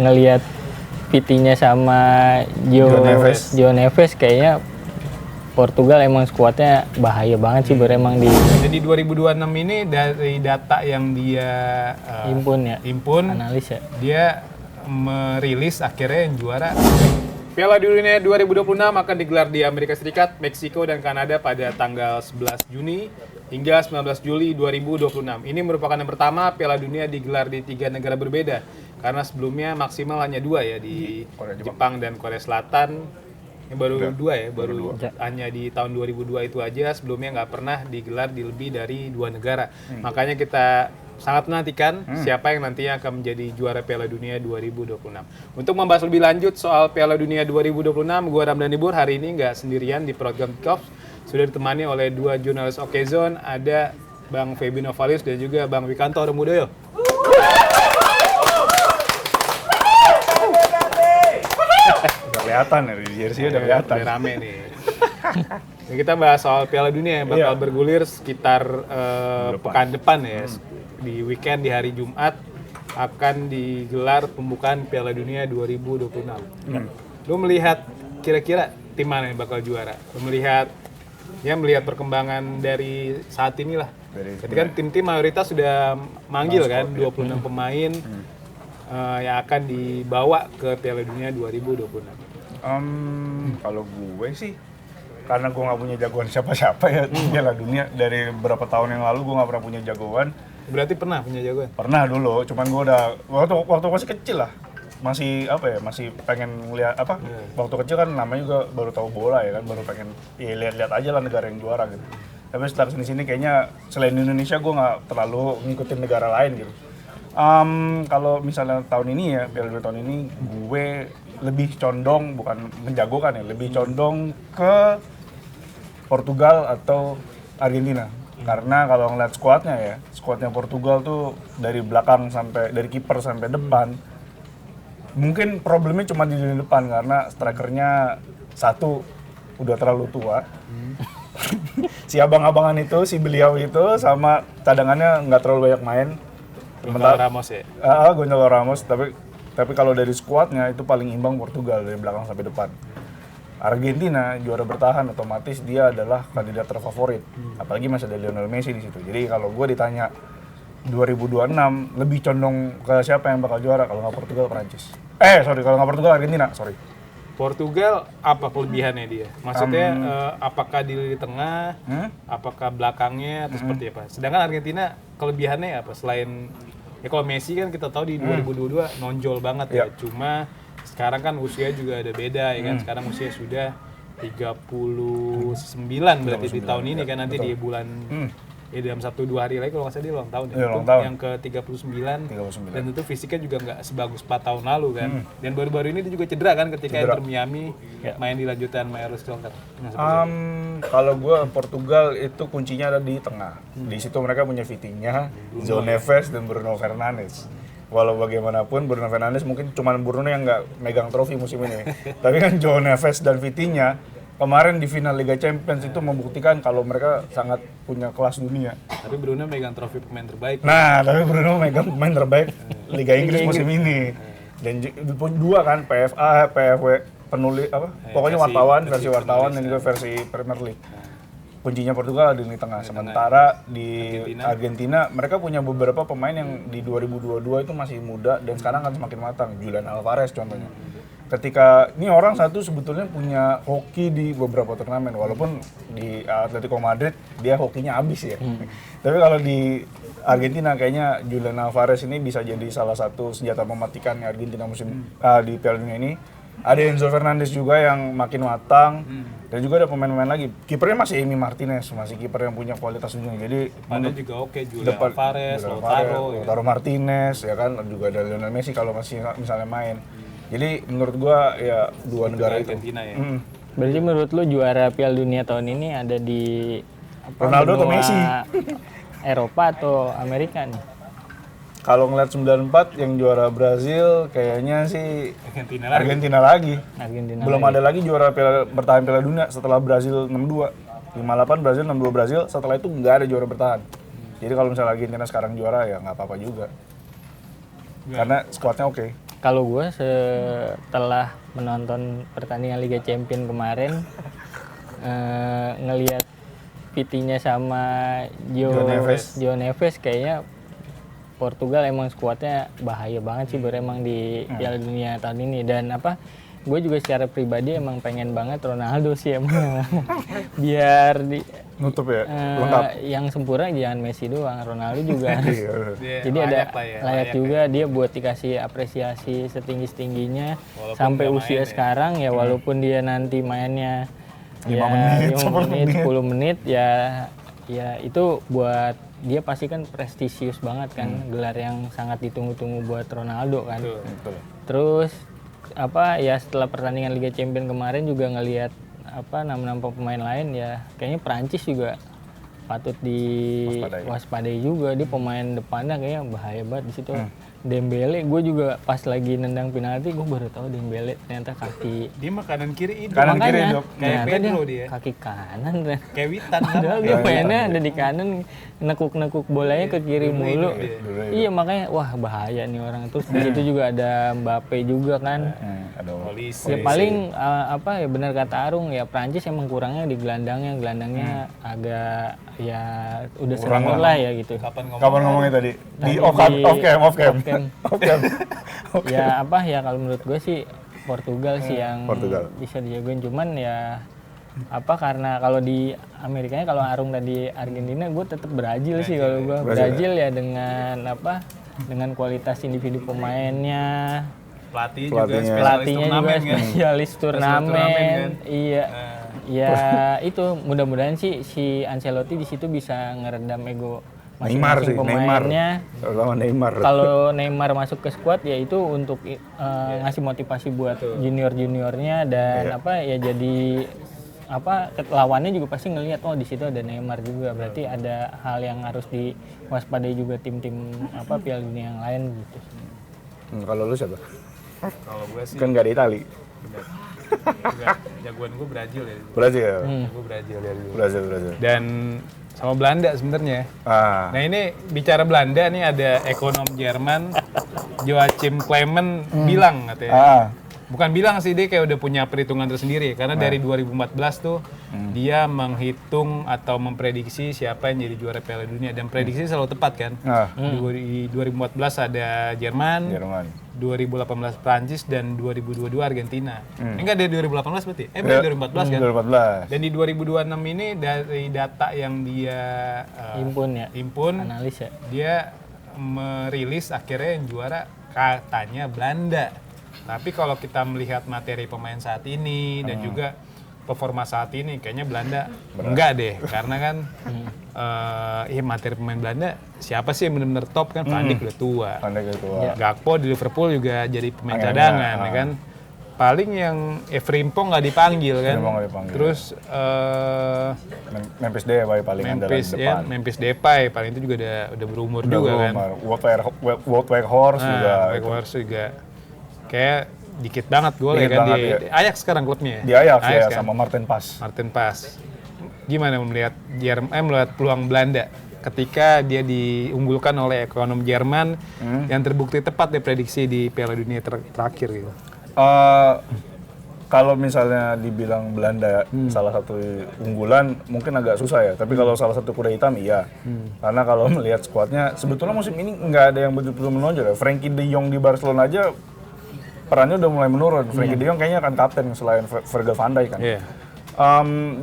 ngelihat Vitinha sama João Neves kayaknya Portugal emang skuadnya bahaya banget sih emang di Jadi 2026 ini dari data yang dia impun analis ya. Dia merilis akhirnya yang juara Piala Dunia 2026 akan digelar di Amerika Serikat, Meksiko, dan Kanada pada tanggal 11 Juni hingga 19 Juli 2026. Ini merupakan yang pertama Piala Dunia digelar di 3 negara berbeda, karena sebelumnya maksimal hanya 2 ya, di Jepang dan Korea Selatan. Ini baru 2 ya, baru hanya di tahun 2002 itu aja, sebelumnya nggak pernah digelar di lebih dari 2 negara. Makanya kita sangat menantikan siapa yang nantinya akan menjadi juara Piala Dunia 2026. Untuk membahas lebih lanjut soal Piala Dunia 2026, gue Ramdan Nibur hari ini nggak sendirian di program Kickoff. Sudah ditemani oleh 2 jurnalis Okezone, ada Bang Feby Novalius dan juga Bang Wikanto Romudoyo. Udah kelihatan ya, di jersey udah kelihatan. Udah rame nih. Nah, kita bahas soal Piala Dunia yang bakal bergulir sekitar pekan depan ya. Di weekend di hari Jumat akan digelar pembukaan Piala Dunia 2026. Lu melihat kira-kira tim mana yang bakal juara? Lu melihat perkembangan dari saat inilah. Ketika tim-tim mayoritas sudah manggil kan 26 pemain yang akan dibawa ke Piala Dunia 2026. Kalau gue sih, karena gue nggak punya jagoan siapa-siapa ya Piala Dunia, dari beberapa tahun yang lalu gue nggak pernah punya jagoan. Berarti pernah punya jagoan? Pernah dulu, cuman gue udah waktu masih kecil lah, masih pengen lihat waktu kecil kan namanya juga baru tahu bola ya kan, baru pengen lihat-lihat aja lah negara yang juara gitu. Tapi setelah kesini kayaknya selain Indonesia gue nggak terlalu ngikutin negara lain gitu. Kalau misalnya tahun ini ya, Piala Dunia tahun ini gue lebih condong, bukan menjagokan ya, lebih condong ke Portugal atau Argentina. Karena kalau ngeliat skuadnya Portugal tuh dari belakang dari kiper sampai depan, mungkin problemnya cuma di depan karena strikernya satu udah terlalu tua. Si abang-abangan itu, si beliau itu sama cadangannya nggak terlalu banyak main. Gonzalo Ramos ya? Gonzalo Ramos, tapi kalau dari skuadnya itu paling imbang Portugal dari belakang sampai depan. Argentina juara bertahan, otomatis dia adalah kandidat terfavorit. Apalagi masih ada Lionel Messi di situ. Jadi kalau gue ditanya 2026 lebih condong ke siapa yang bakal juara, kalau nggak Portugal, Prancis. Kalau nggak Portugal, Argentina, sorry. Portugal apa kelebihannya dia? Maksudnya apakah di lini tengah, apakah belakangnya, atau seperti apa? Sedangkan Argentina kelebihannya apa? Selain ya kalau Messi kan kita tahu di 2022 nonjol banget ya. Cuma sekarang kan usia juga ada beda ya kan. Sekarang usia sudah 39 berarti di tahun ini kan, nanti di bulan dalam 1-2 hari lagi kalau nggak salah dia ulang tahun ya. Yang ke-39 dan tentu fisiknya juga nggak sebagus 4 tahun lalu kan. Dan baru-baru ini dia juga cedera kan ketika Inter Miami main di lanjutan Mayorus Congkat. Kalau gue Portugal itu kuncinya ada di tengah. Di situ mereka punya Vitinha, João Neves, dan Bruno Fernandes. Walau bagaimanapun Bruno Fernandes mungkin cuma Bruno yang nggak megang trofi musim ini. Tapi kan João Neves dan Vitinha kemarin di final Liga Champions itu membuktikan kalau mereka sangat punya kelas dunia. Tapi Bruno megang trofi pemain terbaik. Tapi Bruno megang pemain terbaik Liga Inggris musim ini. Dan dua kan, PFA, PFW, penulis pokoknya versi wartawan dan juga versi Premier League. Kuncinya Portugal di lini tengah. Sementara di Argentina mereka punya beberapa pemain yang di 2022 itu masih muda dan sekarang kan semakin matang. Julian Alvarez contohnya. Ketika ini orang satu sebetulnya punya hoki di beberapa turnamen, walaupun di Atletico Madrid dia hokinya habis ya. Tapi kalau di Argentina kayaknya Julian Alvarez ini bisa jadi salah satu senjata mematikan Argentina musim di Piala Dunia ini. Ada Enzo Fernandez juga yang makin matang, dan juga ada pemain-pemain lagi. Kipernya masih Emi Martinez, masih kiper yang punya kualitas dunia. Jadi ada juga Julian Alvarez, Lautaro Martinez, ya kan, juga ada Lionel Messi kalau masih misalnya main. Jadi menurut gua ya dua negara itu. Argentina ya. Berarti menurut lu juara Piala Dunia tahun ini ada di Ronaldo atau Messi? Eropa atau Amerika nih? Kalau ngeliat 94 yang juara Brazil kayaknya sih Argentina lagi. Belum ada lagi juara bertahan Piala Dunia setelah Brazil 62. 58 Brazil, 62 Brazil, setelah itu nggak ada juara bertahan. Jadi kalau misalnya Argentina sekarang juara ya nggak apa-apa juga. Karena skuadnya oke. Kalau gue setelah menonton pertandingan Liga Champions kemarin, ngelihat Vitinha sama João Neves kayaknya Portugal emang skuadnya bahaya banget sih emang di Piala Dunia tahun ini. Dan gue juga secara pribadi emang pengen banget Ronaldo sih emang biar nutup ya, lengkap. Yang sempurna jangan Messi doang, Ronaldo juga. Dia Jadi ada layak layak juga dia buat dikasih apresiasi setinggi-tingginya sampai usia sekarang ya, walaupun dia nanti mainnya 5 menit, 10 menit ya itu buat dia pasti kan prestisius banget kan, gelar yang sangat ditunggu-tunggu buat Ronaldo kan. Betul. Terus ya setelah pertandingan Liga Champions kemarin juga ngelihat nama-nama pemain lain ya, kayaknya Prancis juga patut diwaspadai juga. Dia pemain depannya kayaknya bahaya banget di situ. Dembele, gue juga pas lagi nendang penalti gue baru tahu Dembele ternyata kaki Dia mah kanan kiri itu. Kanan kiri hidup. Kayak Pedro dia. kaki kanan. Kayak Witan kan. Padahal dia mainnya ada di kanan, nekuk-nekuk bolanya ke kiri mulu. Iya makanya wah bahaya nih orang. Terus di situ juga ada Mbappe juga kan. Ada polisi. Ya paling ya benar kata Arung ya, Prancis emang kurangnya di gelandangnya agak ya udah senior lah ya gitu. Kapan ngomongnya tadi? Di off cam. Ya ya kalau menurut gue sih Portugal sih yang bisa dijagoin, cuman ya karena kalau di Amerikanya kalau Arung tadi Argentina, gue tetap Brazil sih kalau gue. Brazil ya dengan dengan kualitas individu pemainnya, pelatihnya juga spesialis turnamen kan? Iya. Ya itu mudah-mudahan sih si Ancelotti di situ bisa ngeredam ego masing-masing pemainnya. Kalau Neymar masuk ke skuad ya itu untuk ngasih motivasi buat junior-juniornya dan ya jadi lawannya juga pasti ngelihat di situ ada Neymar juga, berarti ada hal yang harus diwaspadai juga tim-tim Piala Dunia yang lain gitu. Kalau lu siapa? Kalau gue sih Kan nggak di Itali. Jagoan gue Brazil ya. Gue Brazil. Dan sama Belanda sebenarnya. Nah ini bicara Belanda nih, ada ekonom Jerman Joachim Klemen bilang katanya. Bukan bilang sih, dia kayak udah punya perhitungan tersendiri karena dari 2014 tuh dia menghitung atau memprediksi siapa yang jadi juara Piala Dunia, dan prediksi selalu tepat kan. Di 2014 ada Jerman, 2018 Prancis, dan 2022 Argentina. Enggak, dari 2018 berarti? Berarti 2014 kan? 2014. Dan di 2026 ini dari data yang dia impun, analis ya. Dia merilis akhirnya yang juara katanya Belanda. Tapi kalau kita melihat materi pemain saat ini dan juga performa saat ini, kayaknya Belanda enggak deh. Karena kan materi pemain Belanda siapa sih yang benar-benar top kan? Van Dijk udah tua. Gakpo di Liverpool juga jadi pemain cadangan ya kan. Paling yang Frimpong nggak dipanggil kan. Terus Memphis Depay paling andalan depan. Memphis Depay paling itu juga udah berumur juga kan. Wout Weghorst juga. Kayak dikit banget golnya kan di Ajax sekarang klubnya. Di Ajax ya, kan? sama Martin Pas. Gimana melihat melihat peluang Belanda ketika dia diunggulkan oleh ekonom Jerman yang terbukti tepat diprediksi di Piala Dunia terakhir gitu? Kalau misalnya dibilang Belanda salah satu unggulan mungkin agak susah ya, tapi kalau salah satu kuda hitam iya. Karena kalau melihat skuadnya sebetulnya musim ini nggak ada yang betul-betul menonjol ya. Frenkie de Jong di Barcelona aja perannya udah mulai menurun. Frenkie de Jong kayaknya akan kapten selain Virgil van Dijk kan.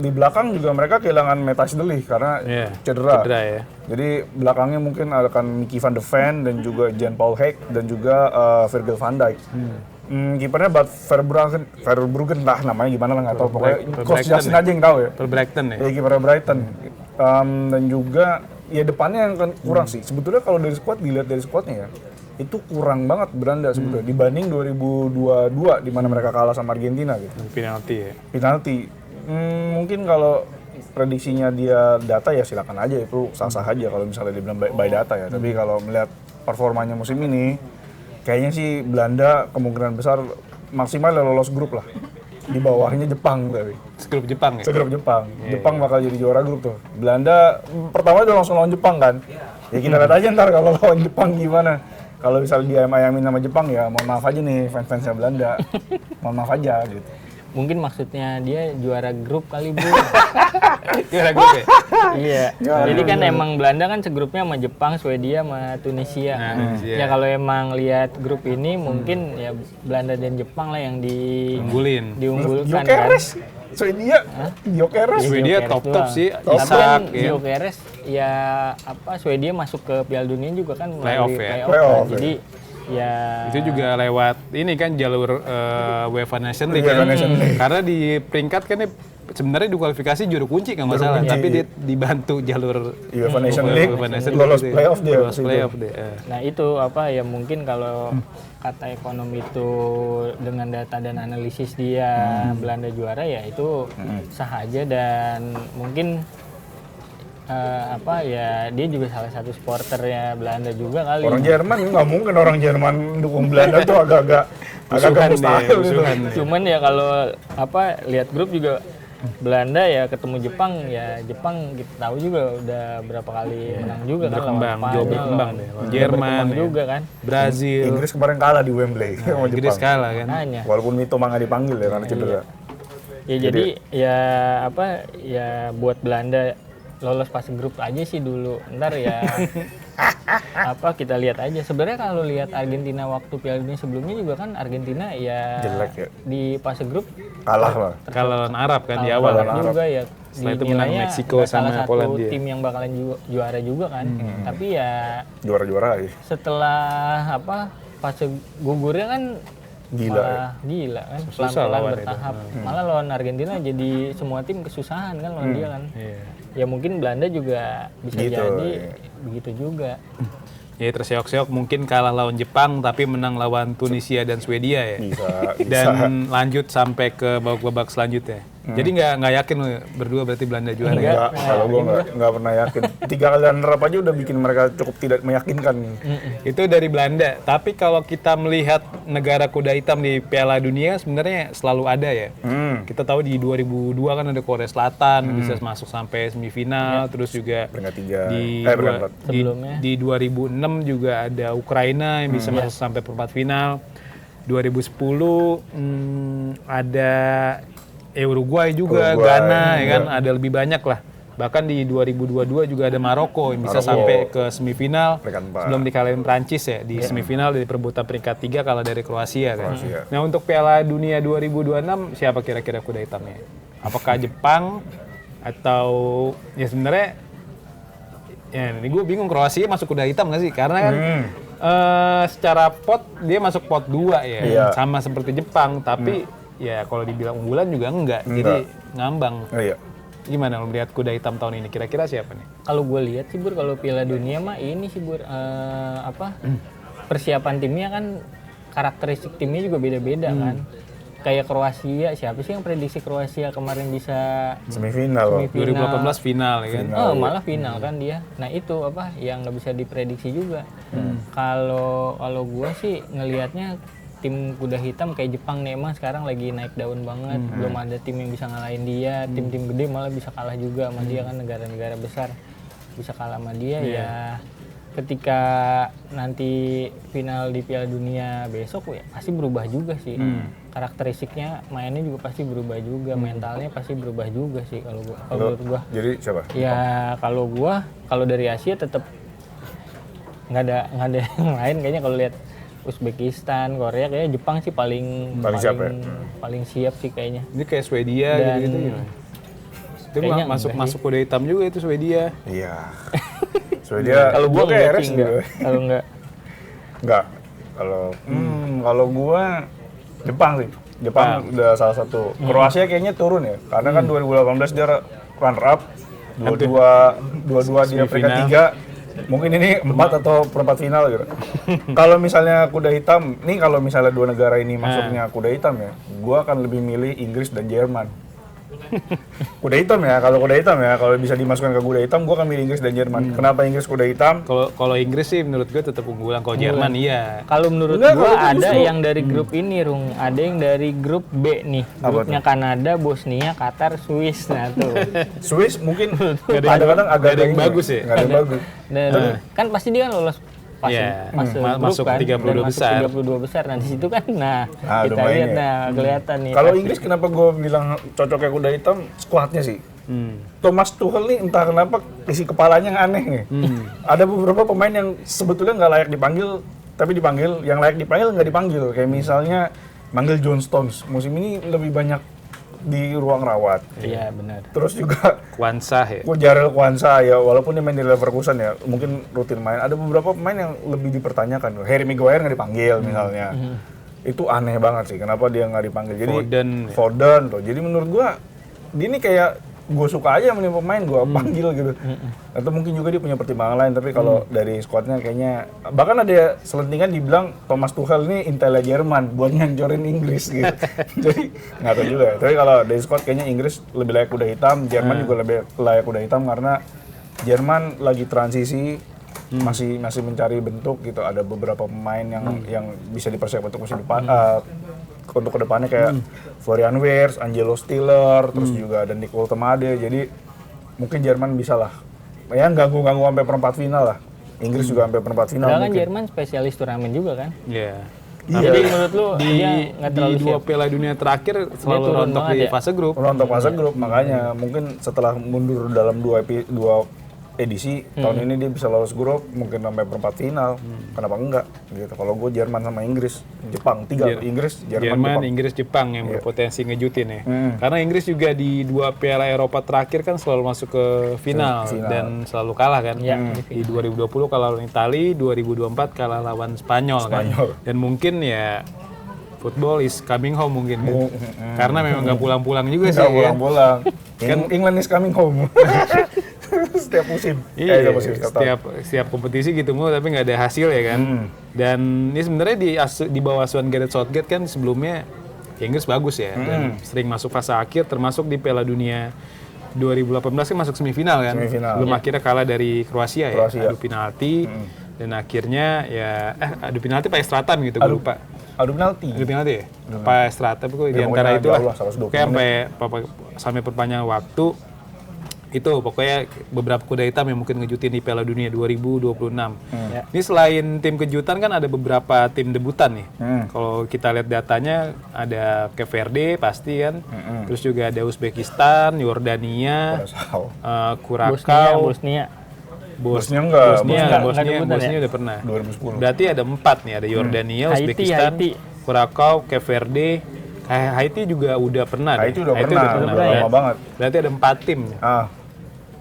Di belakang juga mereka kehilangan Matthijs de Ligt karena cedera ya. Jadi belakangnya mungkin akan Mickey van de Ven dan juga Jan Paul Hek dan juga Virgil van Dijk. Kipernya Bart Verbruggen lah namanya gimana lah nggak tahu, pokoknya Coach Justin aja yang tahu ya. Brighton ya. Kipernya Brighton. Dan juga ya depannya yang kan kurang sih. Sebetulnya kalau dari squad, dilihat dari squadnya ya, itu kurang banget Belanda sebetulnya dibanding 2022 di mana mereka kalah sama Argentina gitu. Penalti. Mungkin kalau prediksinya dia data ya silakan aja, itu sah-sah aja kalau misalnya dibilang by data ya. Tapi kalau melihat performanya musim ini, kayaknya sih Belanda kemungkinan besar maksimal lolos grup lah. Di bawahnya Jepang tapi. Grup Jepang ya? Segrup Jepang. Jepang bakal jadi juara grup tuh. Belanda pertama udah langsung lawan Jepang kan. Ya kita lihat aja ntar kalau lawan Jepang gimana. kalau misalnya dia ayam-ayamin sama Jepang ya mohon maaf aja nih fans-fansnya Belanda. Mohon maaf aja gitu. Mungkin maksudnya dia juara grup kali, Bu. Juara grup ya? Iya. Jadi kan emang Belanda kan segrupnya sama Jepang, Swedia sama Tunisia. Tunisia. Ya kalau emang lihat grup ini mungkin ya Belanda dan Jepang lah yang diunggulkan kan. Gyökeres, Swedia, Gyökeres. Swedia Gyökeres top doang. sih. Tapi Isak kan ya. Gyökeres ya Swedia masuk ke Piala Dunia juga kan Playoff melalui ya. playoff kan. Jadi ya Itu juga lewat ini kan jalur UEFA Nation League UEFA kan. Nation League. Karena di peringkat kan ini sebenarnya di kualifikasi juru kunci nggak masalah, kunci. tapi dia dibantu jalur UEFA Nation League, lolos gitu ya. playoff dia. Lolos playoff deh. nah itu apa ya mungkin kalau kata ekonomi itu dengan data dan analisis dia Belanda juara ya itu sah aja dan mungkin apa ya dia juga salah satu supporternya Belanda juga kali. Orang Jerman nggak mungkin orang Jerman dukung Belanda tuh agak-agak mustahil gitu. Cuman ya kalau apa lihat grup juga Belanda ya ketemu Jepang ya Jepang kita tahu juga udah berapa kali menang juga kan lawan Berkembang, Spanyol, jauh berkembang deh. lawan Jerman berkembang ya. juga kan. Brazil, Inggris kemarin kalah di Wembley sama Inggris Jepang. kalah kan. Hanya Walaupun Mito nggak dipanggil ya karena cedera. ya jadi ya apa ya buat Belanda lolos fase grup aja sih dulu. Ntar ya apa kita lihat aja. Sebenarnya kalau lihat Argentina waktu Piala Dunia sebelumnya juga kan Argentina ya Jelek ya. di fase grup Kalah lah. Kalau lawan Arab kan di kalah awal. juga ya. Setelah itu menang Dinilainya Meksiko nggak sama salah satu Polandia. tim yang bakalan juara juga kan. Tapi ya Juara-juara aja. setelah apa fase gugurnya kan Gila malah gila kan Susah pelan-pelan lawan bertahap. Malah lawan Argentina jadi semua tim kesusahan kan lawan dia kan. Iya. Ya mungkin Belanda juga bisa Gitu, jadi iya. begitu juga. Ya terseok-seok mungkin kalah lawan Jepang tapi menang lawan Tunisia dan Swedia ya. Bisa. Dan lanjut sampai ke babak-babak selanjutnya. Jadi nggak yakin lu berdua berarti Belanda juara. Enggak. Enggak, kalau gue nggak pernah yakin. 3 kali runner-up aja udah bikin mereka cukup tidak meyakinkan. Itu dari Belanda. Tapi kalau kita melihat negara kuda hitam di Piala Dunia sebenarnya selalu ada ya. Kita tahu di 2002 kan ada Korea Selatan bisa masuk sampai semifinal, terus juga Peringkat 3. di Peringkat 4. Sebelumnya. di 2006 juga ada Ukraina yang bisa masuk sampai perempat final. 2010 ada Uruguay juga, Ghana ya kan ada lebih banyak lah. Bahkan di 2022 juga ada Maroko yang bisa sampai ke semifinal Peringkat 4. sebelum dikalahin Prancis ya di semifinal dari perebutan peringkat 3 kalah dari Kroasia kan. Kroasia. Nah, untuk Piala Dunia 2026 siapa kira-kira kuda hitamnya? Apakah Jepang atau ya sebenarnya ya ini gue bingung Kroasia masuk kuda hitam nggak sih? Karena kan secara pot dia masuk pot 2 ya. Iya. Sama seperti Jepang tapi ya kalau dibilang unggulan juga enggak. Jadi ngambang. Oh, iya. Gimana lo melihat kuda hitam tahun ini? Kira-kira siapa nih? Kalau gue lihat sih Bur, kalau Piala Dunia mah ini sih Bur, apa persiapan timnya kan karakteristik timnya juga beda-beda kan. Kayak Kroasia, siapa sih yang prediksi Kroasia kemarin bisa Semifinal loh. 2018 final ya kan? malah final kan dia. Nah itu apa yang nggak bisa diprediksi juga. Kalau gue sih ngelihatnya tim kuda hitam kayak Jepang nih emang sekarang lagi naik daun banget. Belum ada tim yang bisa ngalahin dia. Tim-tim gede malah bisa kalah juga sama dia kan, negara-negara besar bisa kalah sama dia ya. Ketika nanti final di Piala Dunia besok ya pasti berubah juga sih. Karakteristiknya mainnya juga pasti berubah juga, mentalnya pasti berubah juga sih kalau menurut gua. Jadi siapa? Ya kalau dari Asia tetap nggak ada yang lain kayaknya. Kalau lihat Uzbekistan, Korea, kayaknya Jepang sih paling siap ya? paling siap sih kayaknya. Ini kayak Swedia Dan- gitu gimana? Itu Kayaknya masuk enggak masuk kuda hitam juga itu Swedia. Iya. Swedia. Kalau gua kayak enggak Eres sih juga. enggak. Kalau enggak Enggak. Kalau gua Jepang sih. Jepang udah salah satu. Kroasia kayaknya turun ya. Karena kan 2018 dia runner up. Dua-dua dia peringkat 3. Mungkin ini 4 atau perempat final gitu. Kalau misalnya kuda hitam, nih kalau misalnya 2 negara ini masuknya kuda hitam ya, gua akan lebih milih Inggris dan Jerman. Kuda hitam ya, kalau bisa dimasukkan ke kuda hitam, gua akan milih Inggris dan Jerman. Kenapa Inggris kuda hitam? Kalau Inggris sih menurut gue tetap unggulan. Kalau Jerman iya. kalau menurut Enggak, gua kalau itu ada justru- yang dari grup ini, Rung. Ada yang dari grup B nih. Grupnya Kanada, Bosnia, Qatar, Swiss. Nah tuh. Swiss mungkin kadang-kadang agak ada yang bagus ya? Nggak ada yang bagus. Dan kan pasti dia kan lolos masuk grup kan, 32 dan besar. masuk 32 besar. Nah, di situ kan kita lumayan lihat ya. kelihatan nih. Kalau Inggris kenapa gue bilang cocoknya kuda hitam, skuadnya sih. Thomas Tuchel nih entah kenapa isi kepalanya yang aneh nih. Ada beberapa pemain yang sebetulnya nggak layak dipanggil, tapi dipanggil. Yang layak dipanggil nggak dipanggil. Kayak misalnya manggil John Stones. Musim ini lebih banyak di ruang rawat. Iya benar. Terus juga Kwanzaa ya. Jarel Kwanzaa ya, walaupun dia main di Leverkusen ya, mungkin rutin main. Ada beberapa pemain yang lebih dipertanyakan. Harry Maguire nggak dipanggil misalnya. Itu aneh banget sih, kenapa dia nggak dipanggil. Jadi Foden tuh. Jadi menurut gua, dia ini kayak gue suka aja sama pemain, gue panggil gitu. Atau mungkin juga dia punya pertimbangan lain, tapi kalau dari squadnya kayaknya, bahkan ada selentingan dibilang Thomas Tuchel ini Intelnya Jerman buat ngancorin Inggris gitu. Jadi nggak tahu juga. Tapi kalau dari squad kayaknya Inggris lebih layak kuda hitam, Jerman juga lebih layak kuda hitam karena Jerman lagi transisi, masih mencari bentuk gitu. Ada beberapa pemain yang bisa dipersiapkan untuk musim depan. Untuk kedepannya kayak Florian Wirtz, Angelo Stiller, terus juga ada Nick Woltemade. Jadi mungkin Jerman bisa lah, ya ganggu sampai perempat final lah. Inggris juga sampai perempat final. Padahal kan Jerman spesialis turnamen juga kan? Iya. Jadi menurut lu di dua Piala Dunia terakhir selalu rontok di fase grup. Rontok fase grup, makanya mungkin setelah mundur dalam dua edisi, tahun ini dia bisa lolos grup, mungkin sampai perempat final. Kenapa enggak? Gitu. Kalau gue Jerman sama Inggris, Jepang, Inggris, Jerman, Inggris, Jepang yang berpotensi ngejutin ya. Karena Inggris juga di 2 Piala Eropa terakhir kan selalu masuk ke final. Dan selalu kalah kan. Di 2020 kalah lawan Italia, 2024 kalah lawan Spanyol. Kan. Dan mungkin ya football is coming home mungkin kan. Karena memang nggak pulang-pulang juga sih. Nggak pulang-pulang. England is coming home. Setiap musim. Iya, setiap kompetisi gitu mulu tapi nggak ada hasil ya kan. Dan ini sebenarnya di bawah asuhan Gareth Southgate kan sebelumnya ya Inggris bagus ya dan sering masuk fase akhir termasuk di Piala Dunia 2018 kan masuk semifinal kan. Belum akhirnya kalah dari Kroasia ya. Adu penalti dan akhirnya ya adu penalti pakai extra time gitu gue lupa. Adu penalti ya? Pak Strata, pokoknya di antara itu lah. Kayak sampai perpanjangan waktu, itu pokoknya beberapa kuda hitam yang mungkin ngejutin di Piala Dunia 2026. Ini selain tim kejutan kan ada beberapa tim debutan nih. Kalau kita lihat datanya ada Cape Verde pasti kan. Terus juga ada Uzbekistan, Yordania, Curacao, Bosnia udah pernah. 2010. Berarti ada 4 nih, ada Yordania, Uzbekistan, Curacao, Cape Verde, Haiti juga udah pernah. Haiti udah pernah, lama banget. Berarti ada 4 tim.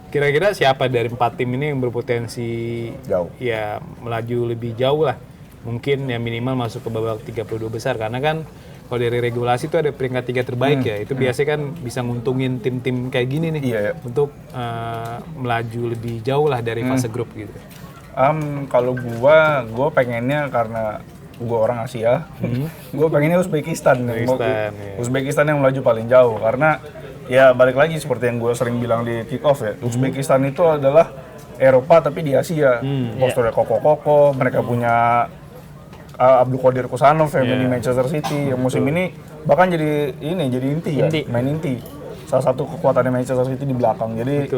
Kira-kira siapa dari 4 tim ini yang berpotensi jauh? Ya melaju lebih jauh lah. Mungkin ya minimal masuk ke babak 32 besar karena kan kalau dari regulasi itu ada peringkat 3 terbaik ya. Itu biasanya kan bisa nguntungin tim-tim kayak gini nih untuk melaju lebih jauh lah dari fase grup gitu. Kalau gua pengennya karena gua orang Asia, gua pengennya Uzbekistan yang melaju paling jauh karena ya balik lagi seperti yang gua sering bilang di kick off ya. Uzbekistan itu adalah Eropa tapi di Asia. Posturnya kokoh-kokoh, mereka punya Abdul Qadir Kusanov yang di Manchester City yang musim ini bahkan jadi inti. Main inti. Salah satu kekuatannya Manchester City di belakang. Jadi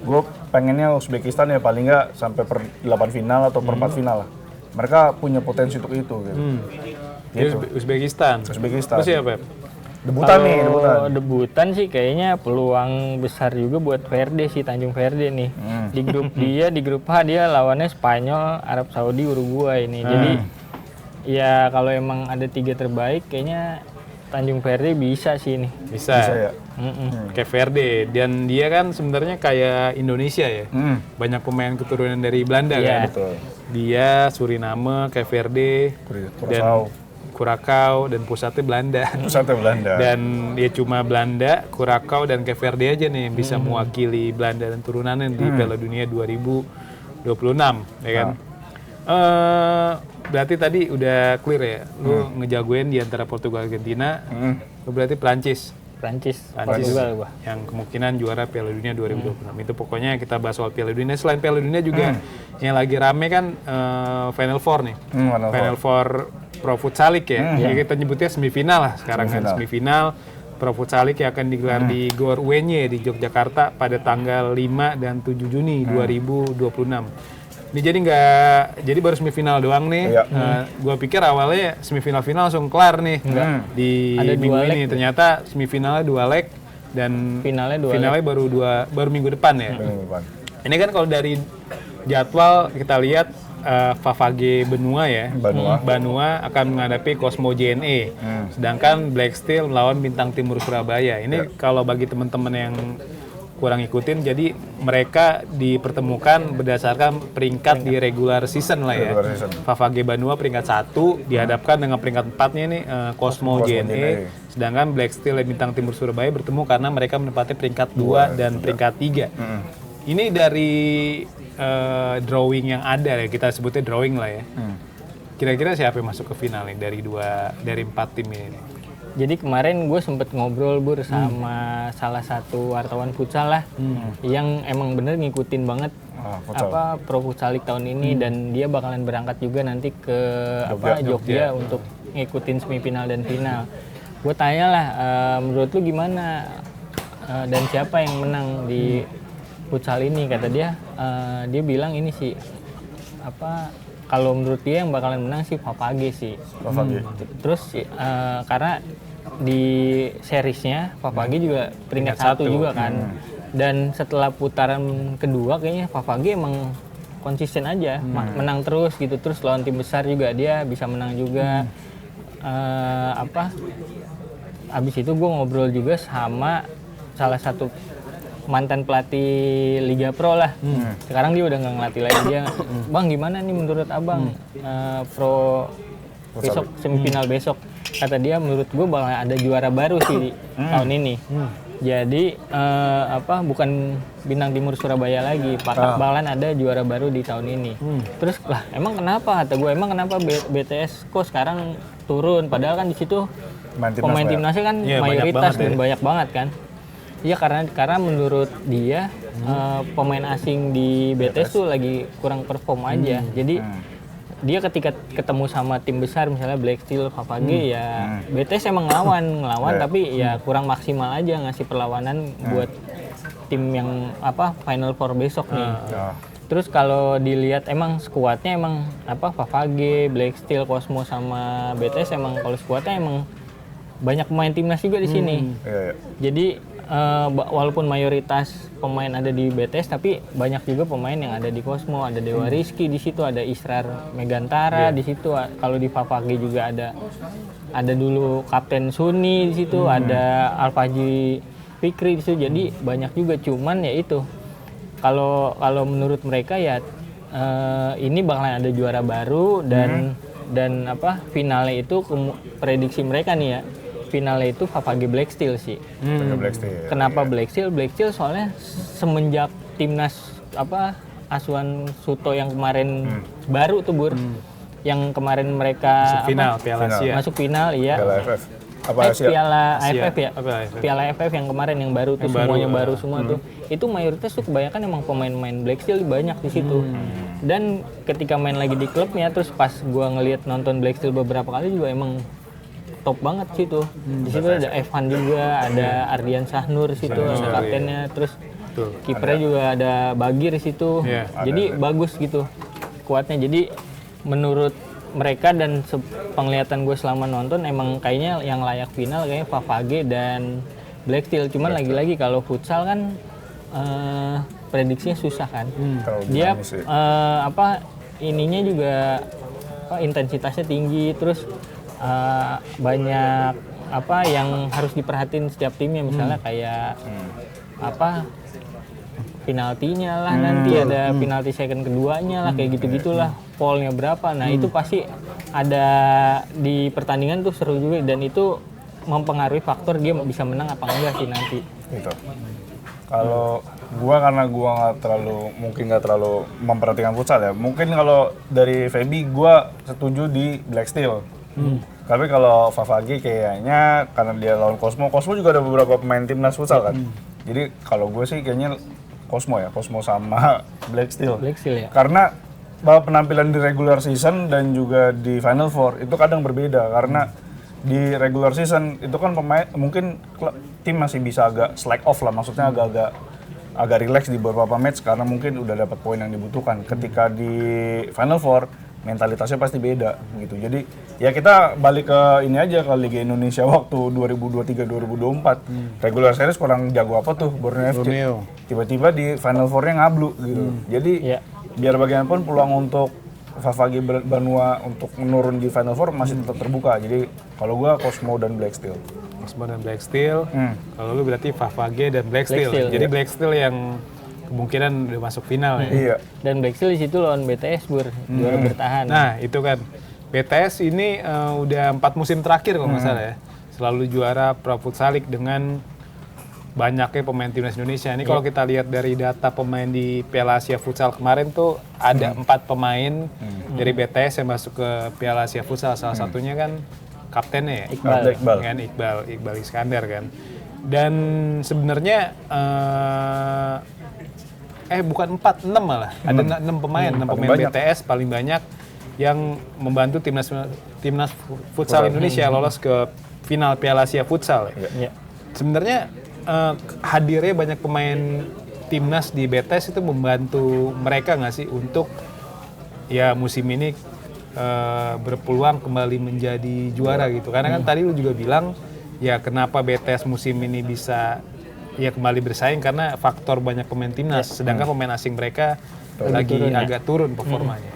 gue pengennya Uzbekistan ya paling nggak sampai per 8 final atau per 4 final lah. Mereka punya potensi untuk itu gitu. Uzbekistan. Terus siapa? Debutan sih kayaknya peluang besar juga buat Verde sih, Tanjung Verde nih. Di grup H dia lawannya Spanyol, Arab Saudi, Uruguay ini. Jadi ya kalau emang ada 3 terbaik kayaknya Tanjung Verde bisa sih nih. Bisa ya. Kayak Verde dan dia kan sebenarnya kayak Indonesia ya. Banyak pemain keturunan dari Belanda kan. Betul. Dia Suriname, kayak Verde, dan Curacao dan pusatnya Belanda. Dan dia cuma Belanda, Curacao dan Cape Verde aja nih yang bisa mewakili Belanda dan turunannya di Piala Dunia 2026 ya kan. Berarti tadi udah clear ya, lu ngejagoin di antara Portugal Argentina, lu berarti Prancis juga yang kemungkinan juara Piala Dunia 2026. Itu pokoknya kita bahas soal Piala Dunia. Selain Piala Dunia juga yang lagi rame kan Final Four nih. Final Four Pro Futsal League ya. Kita nyebutnya semifinal lah sekarang kan. Semifinal Pro Futsal League yang akan digelar di Gor UNY di Yogyakarta pada tanggal 5 dan 7 Juni 2026. Ini jadi baru semifinal doang nih. Iya. Gua pikir awalnya semifinal final langsung kelar nih di Ada minggu dua ini. leg. Ternyata semifinalnya 2 leg dan Finalnya 2 finalnya baru minggu depan ya. Minggu depan. Ini kan kalau dari jadwal kita lihat Favage Benua ya. Benua akan menghadapi Cosmo JNE. Sedangkan Black Steel melawan Bintang Timur Surabaya. Ini kalau bagi teman-teman yang kurang ikutin, jadi mereka dipertemukan berdasarkan peringkat di regular season lah ya. Regular season. Favage Benua peringkat 1 dihadapkan dengan peringkat 4-nya nih Cosmo JNE. Sedangkan Black Steel dan Bintang Timur Surabaya bertemu karena mereka menempati peringkat 2 dan peringkat 3. Ini dari drawing yang ada ya, kita sebutnya drawing lah ya. Kira-kira siapa yang masuk ke final nih dari 4 tim ini nih? Jadi kemarin gue sempet ngobrol sama salah satu wartawan futsal lah, yang emang bener ngikutin banget Pro Futsal League tahun ini, dan dia bakalan berangkat juga nanti ke Jogja untuk ngikutin semifinal dan final. Gue tanya lah, menurut lu gimana dan siapa yang menang di futsal ini? Kata dia, dia bilang ini sih kalau menurut dia yang bakalan menang sih Favage sih. Terus karena di seriesnya Favage juga peringkat 1 juga kan. Dan setelah putaran kedua kayaknya Favage emang konsisten aja, menang terus gitu. Terus lawan tim besar juga dia bisa menang juga. Abis itu gue ngobrol juga sama salah satu mantan pelatih Liga Pro lah. Sekarang dia udah nggak ngelatih lagi. Dia, Bang gimana nih menurut abang Pro besok, semifinal besok? Kata dia, menurut gue bakal ada juara baru sih tahun ini. Jadi bukan Bintang Timur Surabaya lagi, bakalan ada juara baru di tahun ini. Terus lah, emang kenapa? Kata gue, emang kenapa BTS kok sekarang turun? Padahal kan di situ pemain timnasnya kan mayoritas dan banyak banget kan. Iya, karena menurut dia pemain asing di BTS tuh lagi kurang perform aja. Jadi dia ketika ketemu sama tim besar misalnya Black Steel, Favage ya BTS emang ngelawan tapi ya kurang maksimal aja ngasih perlawanan buat tim yang Final Four besok nih. Terus kalau dilihat emang skuadnya emang Favage, Black Steel, Cosmo sama BTS emang kalau skuadnya emang banyak pemain timnas juga di sini. Jadi walaupun mayoritas pemain ada di BTS, tapi banyak juga pemain yang ada di Cosmo. Ada Dewa Rizky di situ, ada Israr Megantara di situ. Kalau di Favage juga ada dulu Kapten Suni di situ, ada Alfaji Fikri di situ. Jadi banyak juga, cuman ya itu. Kalau menurut mereka ya ini bakalan ada juara baru dan finalnya itu prediksi mereka nih ya. Finalnya itu Favage Black Steel sih. Black Steel. Kenapa Black Steel? Black Steel soalnya semenjak timnas Asuhan Suto yang kemarin baru tuh yang kemarin mereka masuk final Piala Asia. Masuk final, iya. Piala AFF. Piala AFF ya. Piala AFF yang kemarin yang baru tuh, semuanya baru semua tuh. Itu mayoritas tuh kebanyakan emang pemain-pemain Black Steel banyak di situ. Dan ketika main lagi di klubnya, terus pas gua ngelihat nonton Black Steel beberapa kali juga emang top banget sih tuh. Di situ ada Evan juga, ada Ardian Sahnur di situ, kaptennya, terus kipernya juga ada Bagir di situ. Jadi bagus gitu kuatnya. Jadi menurut mereka dan penglihatan gue selama nonton emang kayaknya yang layak final kayaknya Favage dan Black Steel. Cuman lagi-lagi kalau futsal kan prediksinya susah kan. Dia ininya juga intensitasnya tinggi, terus banyak yang harus diperhatiin setiap timnya, misalnya kayak penaltinya lah, nanti ada penalti second keduanya lah, kayak gitu-gitulah, foulnya berapa. Nah itu pasti ada di pertandingan tuh seru juga, dan itu mempengaruhi faktor dia bisa menang apa enggak sih nanti. Gitu. Kalau karena gua nggak terlalu memperhatikan futsal ya. Mungkin kalau dari Feby gua setuju di Black Steel. Tapi kalau Favage kayaknya karena dia lawan Cosmo juga ada beberapa pemain timnas futsal kan. Jadi kalau gue sih kayaknya Cosmo sama Black Steel ya. Karena penampilan di regular season dan juga di Final Four itu kadang berbeda, karena di regular season itu kan pemain mungkin tim masih bisa agak slack off lah, maksudnya agak-agak agak relax di beberapa match karena mungkin udah dapat poin yang dibutuhkan. Ketika di Final Four mentalitasnya pasti beda gitu. Jadi ya kita balik ke ini aja ke Liga Indonesia waktu 2023-2024. Regular series kurang jago apa tuh Borneo FC. Tiba-tiba di Final Four-nya ngablu gitu. Jadi biar bagaimanapun peluang untuk Favage Banua untuk menurun di Final Four masih tetap terbuka. Jadi kalau gua Cosmo dan Black Steel. Cosmo dan Black Steel. Kalau lu berarti Favage dan Black Steel. Jadi Black Steel yang kemungkinan udah masuk final ya. Iya. Dan Black Steel di situ lawan BTS juara bertahan. Nah, itu kan BTS ini udah 4 musim terakhir kalau nggak salah ya. Selalu juara Pro Futsal League dengan banyaknya pemain timnas Indonesia. Ini kalau kita lihat dari data pemain di Piala Asia Futsal kemarin tuh ada 4 pemain dari BTS yang masuk ke Piala Asia Futsal. Salah satunya kan kaptennya ya, Iqbal Iskandar kan. Dan sebenarnya bukan 4, 6 malah. Ada 6 pemain, 6 pemain BTS paling banyak yang membantu timnas futsal Indonesia lolos ke final Piala Asia Futsal. Ya. Sebenarnya hadirnya banyak pemain timnas di BTS itu membantu mereka nggak sih untuk ya musim ini berpeluang kembali menjadi juara gitu. Karena kan tadi lu juga bilang ya kenapa BTS musim ini bisa ya kembali bersaing karena faktor banyak pemain timnas, sedangkan pemain asing mereka lagi agak turun performanya.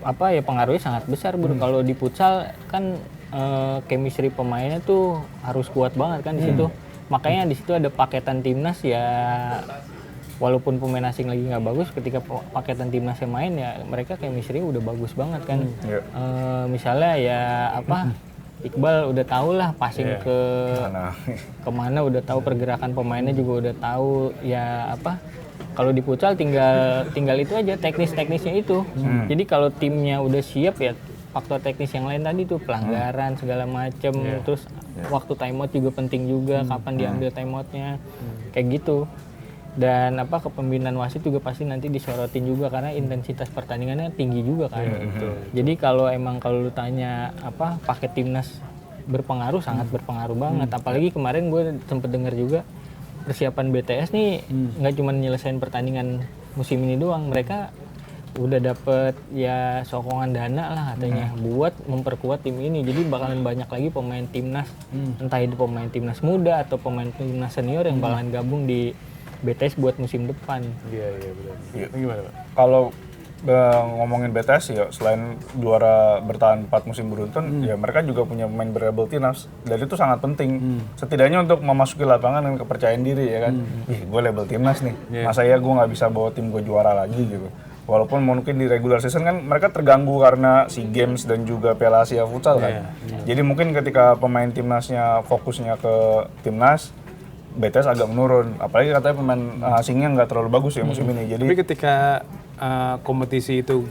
Apa ya pengaruhnya sangat besar Bro. Kalau di futsal kan chemistry pemainnya tuh harus kuat banget kan di situ. Makanya di situ ada paketan timnas ya, walaupun pemain asing lagi nggak bagus, ketika paketan timnasnya main ya mereka chemistry udah bagus banget kan. Misalnya ya Iqbal udah tahu lah passing ke kemana, udah tahu pergerakan pemainnya juga udah tahu ya kalau di futsal tinggal itu aja teknisnya itu. Jadi kalau timnya udah siap ya faktor teknis yang lain tadi tuh pelanggaran segala macem, terus waktu timeout juga penting juga, kapan diambil timeoutnya kayak gitu. Dan kepemimpinan wasit juga pasti nanti disorotin juga karena intensitas pertandingannya tinggi juga kan. Jadi kalau lu tanya paket timnas berpengaruh, sangat berpengaruh banget. Apalagi kemarin gue sempet dengar juga persiapan BTS nih nggak cuma nyelesain pertandingan musim ini doang, mereka udah dapet ya sokongan dana lah katanya buat memperkuat tim ini. Jadi bakalan banyak lagi pemain timnas, entah itu pemain timnas muda atau pemain timnas senior yang bakalan gabung di BTS buat musim depan. Iya benar. Gimana Pak? Kalau ngomongin BTS ya selain juara bertahan 4 musim beruntun, ya mereka juga punya pemain berlabel timnas. Dan itu sangat penting. Setidaknya untuk memasuki lapangan dengan kepercayaan diri ya kan. Gue label timnas nih. Masa ya gue nggak bisa bawa tim gue juara lagi gitu. Walaupun mungkin di regular season kan mereka terganggu karena SEA Games dan juga Piala Asia Futsal kan. Jadi mungkin ketika pemain timnasnya fokusnya ke timnas, BTS agak menurun. Apalagi katanya pemain asingnya nggak terlalu bagus ya musim ini. Jadi tapi ketika kompetisi itu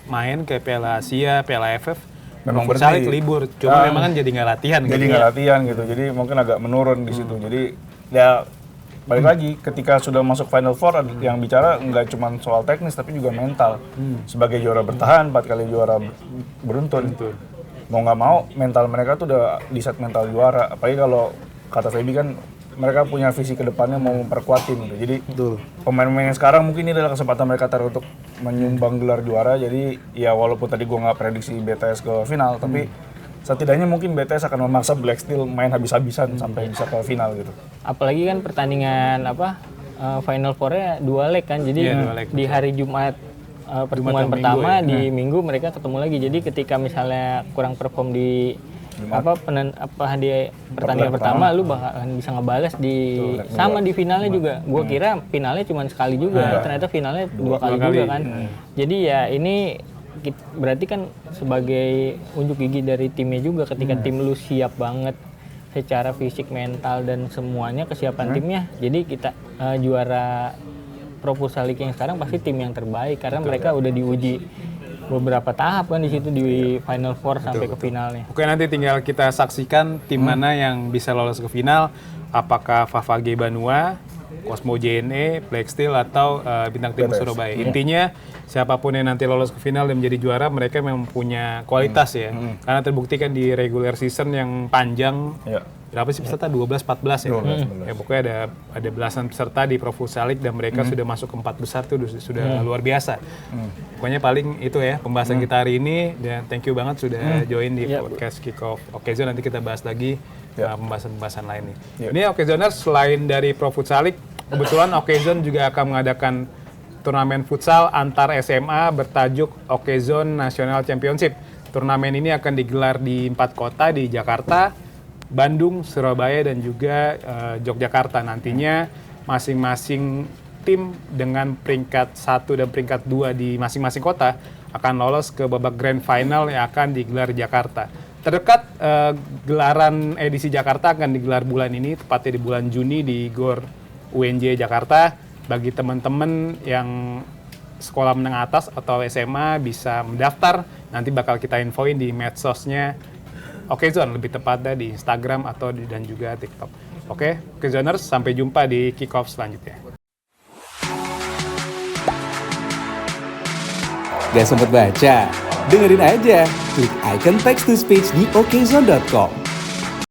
main kayak Piala Asia, Piala AFF, memang berarti libur. Cuma memang kan jadi nggak latihan. Jadi nggak latihan gitu. Jadi mungkin agak menurun di situ. Jadi ya balik lagi ketika sudah masuk Final Four yang bicara nggak cuma soal teknis tapi juga mental. Sebagai juara bertahan 4 kali juara beruntun. Mau nggak mau mental mereka tuh udah di set mental juara. Apalagi kalau kata Feby kan mereka punya visi ke depannya mau memperkuat tim gitu. Jadi pemain-pemain yang sekarang mungkin ini adalah kesempatan mereka untuk menyumbang gelar juara. Jadi ya walaupun tadi gue nggak prediksi BTS ke final, tapi setidaknya mungkin BTS akan memaksa Black Steel main habis-habisan sampai bisa ke final gitu. Apalagi kan pertandingan Final Four-nya 2 leg kan. Jadi di hari Jumat pertemuan pertama di Minggu mereka ketemu lagi. Jadi ketika misalnya kurang perform di di pertandingan pertama lu bakalan bisa ngebales sama di finalnya juga. Gua kira finalnya cuma sekali juga, ternyata finalnya 2 kali juga kan. Jadi ya ini berarti kan sebagai unjuk gigi dari timnya juga, ketika tim lu siap banget secara fisik, mental dan semuanya kesiapan timnya. Jadi kita juara Pro Futsal League yang sekarang pasti tim yang terbaik karena mereka udah diuji beberapa tahap kan di situ di Final Four sampai ke finalnya. Oke, nanti tinggal kita saksikan tim mana yang bisa lolos ke final, apakah Favage Banua, Cosmo JNE, Black Steel atau Bintang Timur Surabaya. Intinya siapapun yang nanti lolos ke final dan menjadi juara, mereka memang punya kualitas ya. Karena terbukti kan di regular season yang panjang berapa sih peserta? 12-14 ya? 12. Ya pokoknya ada belasan peserta di Pro Futsal League dan mereka sudah masuk ke 4 besar tuh sudah luar biasa. Pokoknya paling itu ya pembahasan kita hari ini, dan thank you banget sudah join di podcast Kickoff Okezone. Nanti kita bahas lagi pembahasan-pembahasan lain nih. Ini Okezoners, selain dari Pro Futsal League, kebetulan Okezone juga akan mengadakan turnamen futsal antar SMA bertajuk Okezone National Championship. Turnamen ini akan digelar di 4 kota di Jakarta, Bandung, Surabaya, dan juga Yogyakarta. Nantinya masing-masing tim dengan peringkat 1 dan peringkat 2 di masing-masing kota akan lolos ke babak grand final yang akan digelar di Jakarta. Terdekat gelaran edisi Jakarta akan digelar bulan ini, tepatnya di bulan Juni di GOR UNJ Jakarta. Bagi teman-teman yang sekolah menengah atas atau SMA bisa mendaftar, nanti bakal kita infoin di medsosnya Okezone, lebih tepatnya di Instagram atau dan juga TikTok. Oke, Okezoners, sampai jumpa di Kickoff selanjutnya. Gak sempet baca? Dengerin aja, klik icon text to speech di okezone.com.